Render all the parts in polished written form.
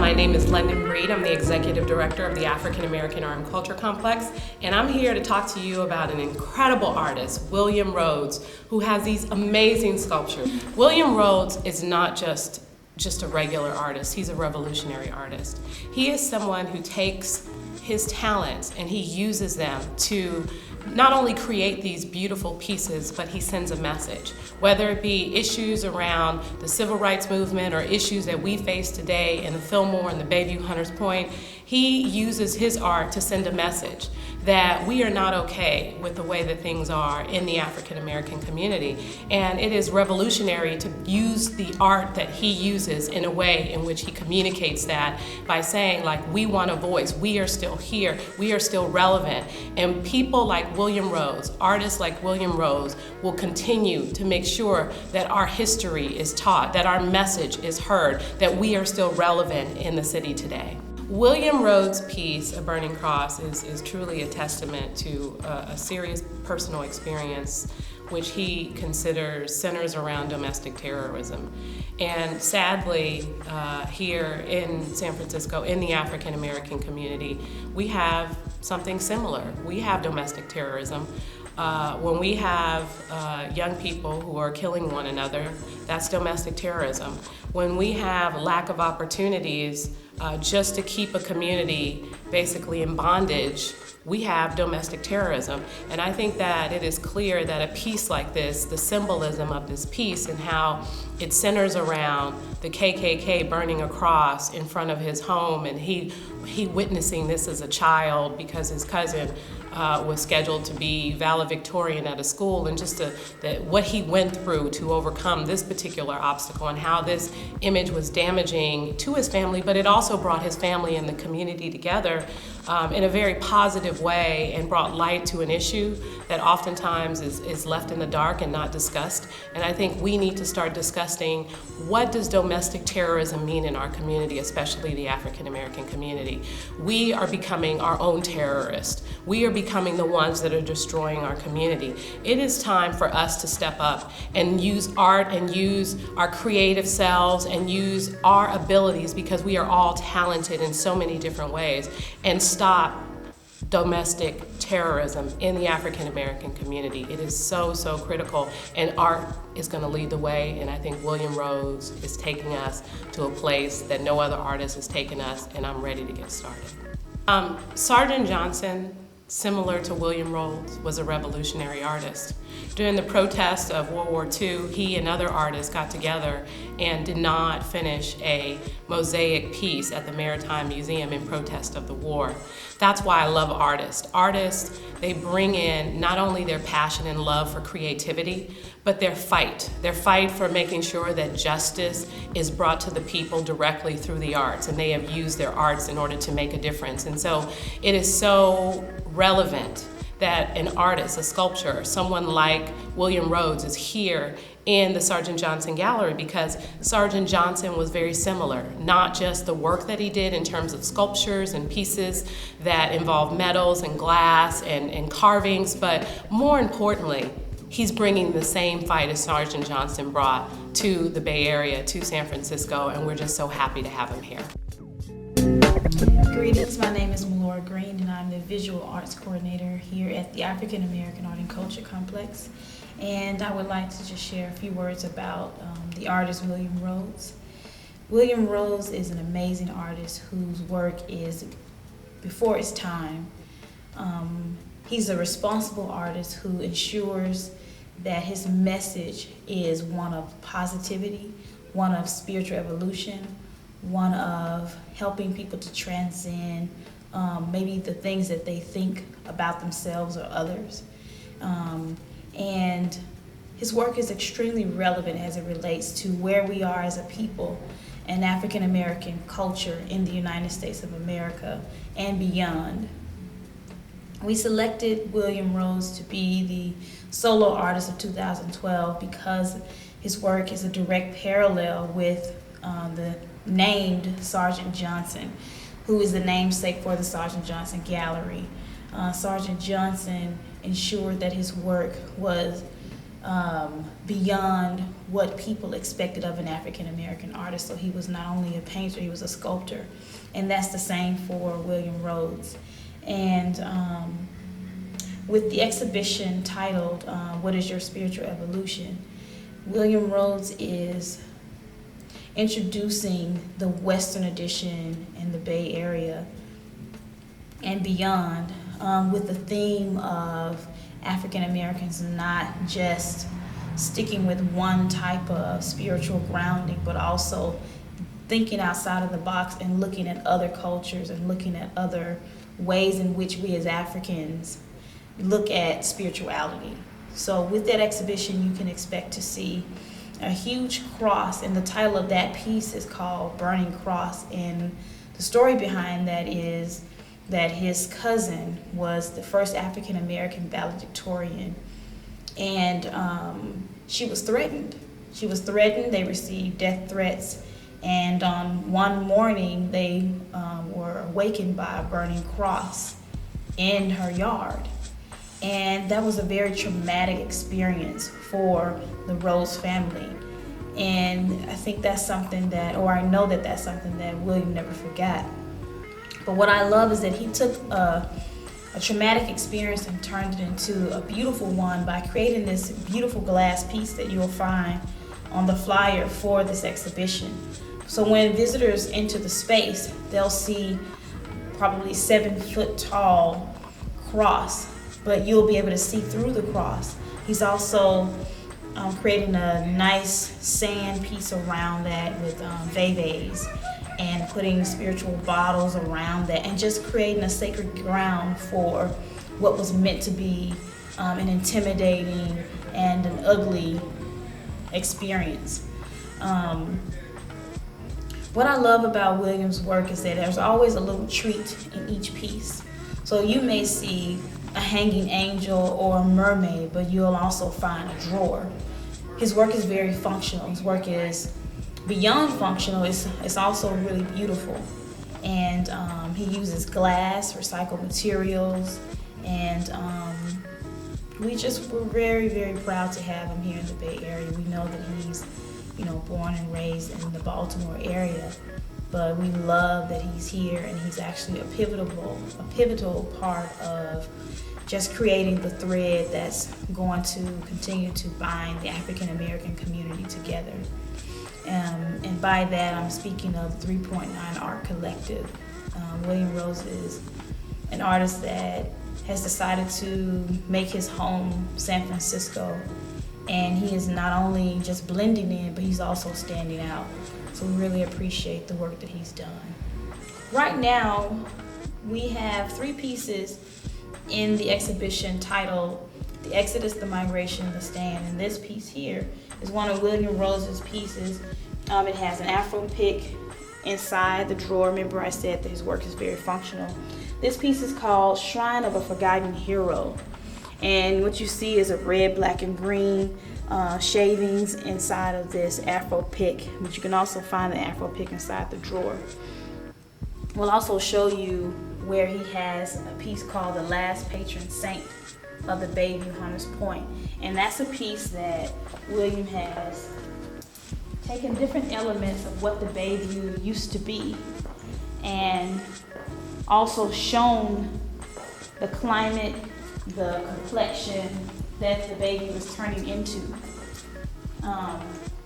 My name is LondonMelorra. I'm the Executive Director of the African American Art and Culture Complex, and I'm here to talk to you about an incredible artist, William Rhodes, who has these amazing sculptures. William Rhodes is not just a regular artist, he's a revolutionary artist. He is someone who takes his talents and he uses them to not only create these beautiful pieces, but he sends a message. Whether it be issues around the civil rights movement or issues that we face today in the Fillmore and the Bayview Hunters Point, he uses his art to send a message that we are not okay with the way that things are in the African American community. And it is revolutionary to use the art that he uses in a way in which he communicates that by saying, like, we want a voice, we are still here, we are still relevant. And people like William Rhodes, artists like William Rhodes, will continue to make sure that our history is taught, that our message is heard, that we are still relevant in the city today. William Rhodes' piece, A Burning Cross, is truly a testament to a serious personal experience which he considers centers around domestic terrorism. And sadly, here in San Francisco, in the African American community, we have something similar. We have domestic terrorism. When we have young people who are killing one another, that's domestic terrorism. When we have lack of opportunities just to keep a community basically in bondage, we have domestic terrorism. And I think that it is clear that a piece like this, the symbolism of this piece and how it centers around the KKK burning a cross in front of his home, and he witnessing this as a child because his cousin was scheduled to be valedictorian at a school, and just what he went through to overcome this particular obstacle, and how this image was damaging to his family, but it also brought his family and the community together in a very positive way and brought light to an issue that oftentimes is left in the dark and not discussed. And I think we need to start discussing, what does domestic terrorism mean in our community, especially the African American community? We are becoming our own terrorists. We are becoming the ones that are destroying our community. It is time for us to step up and use art and use our creative selves and use our abilities, because we are all talented in so many different ways, and stop domestic terrorism in the African American community. It is so critical, and art is going to lead the way, and I think William Rhodes is taking us to a place that no other artist has taken us, and I'm ready to get started. Sergeant Johnson, similar to William Rhodes, was a revolutionary artist. During the protests of World War II, he and other artists got together and did not finish a mosaic piece at the Maritime Museum in protest of the war. That's why I love artists. Artists, they bring in not only their passion and love for creativity, but their fight for making sure that justice is brought to the people directly through the arts, and they have used their arts in order to make a difference. And so it is so relevant that an artist, a sculptor, someone like William Rhodes is here in the Sergeant Johnson Gallery, because Sergeant Johnson was very similar. Not just the work that he did in terms of sculptures and pieces that involve metals and glass and carvings, but more importantly, he's bringing the same fight as Sergeant Johnson brought to the Bay Area, to San Francisco, and we're just so happy to have him here. Greetings, my name is Melorra Green, and I'm the Visual Arts Coordinator here at the African American Art and Culture Complex. And I would like to just share a few words about the artist William Rhodes. William Rhodes is an amazing artist whose work is before its time. He's a responsible artist who ensures that his message is one of positivity, one of spiritual evolution, one of helping people to transcend maybe the things that they think about themselves or others. And his work is extremely relevant as it relates to where we are as a people and African American culture in the United States of America and beyond. We selected William Rhodes to be the solo artist of 2012 because his work is a direct parallel with the named Sergeant Johnson, who is the namesake for the Sergeant Johnson Gallery. Sergeant Johnson ensured that his work was beyond what people expected of an African American artist. So he was not only a painter, he was a sculptor. And that's the same for William Rhodes. And with the exhibition titled, What is Your Spiritual Evolution? William Rhodes is introducing the Western edition in the Bay Area and beyond, with the theme of African Americans not just sticking with one type of spiritual grounding, but also thinking outside of the box and looking at other cultures and looking at other ways in which we as Africans look at spirituality. So with that exhibition, you can expect to see a huge cross, and the title of that piece is called Burning Cross. And the story behind that is that his cousin was the first African American valedictorian, and she was threatened. She was threatened. They received death threats, and on one morning they were awakened by a burning cross in her yard. And that was a very traumatic experience for the Rhodes family. And I think that's something that, or I know that that's something that William never forgot. But what I love is that he took a traumatic experience and turned it into a beautiful one by creating this beautiful glass piece that you'll find on the flyer for this exhibition. So when visitors enter the space, they'll see probably 7-foot tall cross, but you'll be able to see through the cross. He's also creating a nice sand piece around that with veves, and putting spiritual bottles around that, and just creating a sacred ground for what was meant to be an intimidating and an ugly experience. What I love about William's work is that there's always a little treat in each piece. So you may see a hanging angel or a mermaid, but you'll also find a drawer. His work is very functional. His work is beyond functional. It's also really beautiful. And he uses glass, recycled materials, and we're very, very proud to have him here in the Bay Area. We know that he's born and raised in the Baltimore area, but we love that he's here, and he's actually a pivotal part of just creating the thread that's going to continue to bind the African American community together. And by that, I'm speaking of 3.9 Art Collective. William Rhodes is an artist that has decided to make his home San Francisco, and he is not only just blending in, but he's also standing out. So we really appreciate the work that he's done. Right now, we have 3 pieces in the exhibition titled The Exodus, the Migration, the Stand. And this piece here is one of William Rhodes's pieces. It has an Afro pick inside the drawer. Remember I said that his work is very functional. This piece is called Shrine of a Forgotten Hero. And what you see is a red, black, and green shavings inside of this Afro pick. But you can also find the Afro pick inside the drawer. We'll also show you where he has a piece called The Last Patron Saint of the Bayview Hunters Point. And that's a piece that William has taken different elements of what the Bayview used to be, and also shown the climate, the complexion that the Bayview is turning into.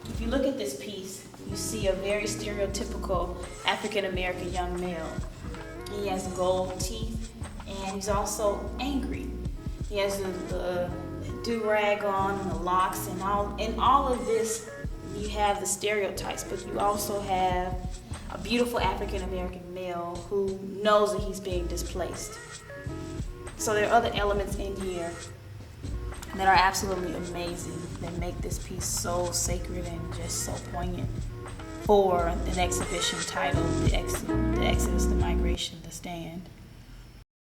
If you look at this piece, you see a very stereotypical African American young male. He has gold teeth, and he's also angry. He has the do-rag on and the locks, and all of this. You have the stereotypes, but you also have a beautiful African American male who knows that he's being displaced. So there are other elements in here that are absolutely amazing, that make this piece so sacred and just so poignant for an exhibition titled The Exodus, the Migration, the Stand.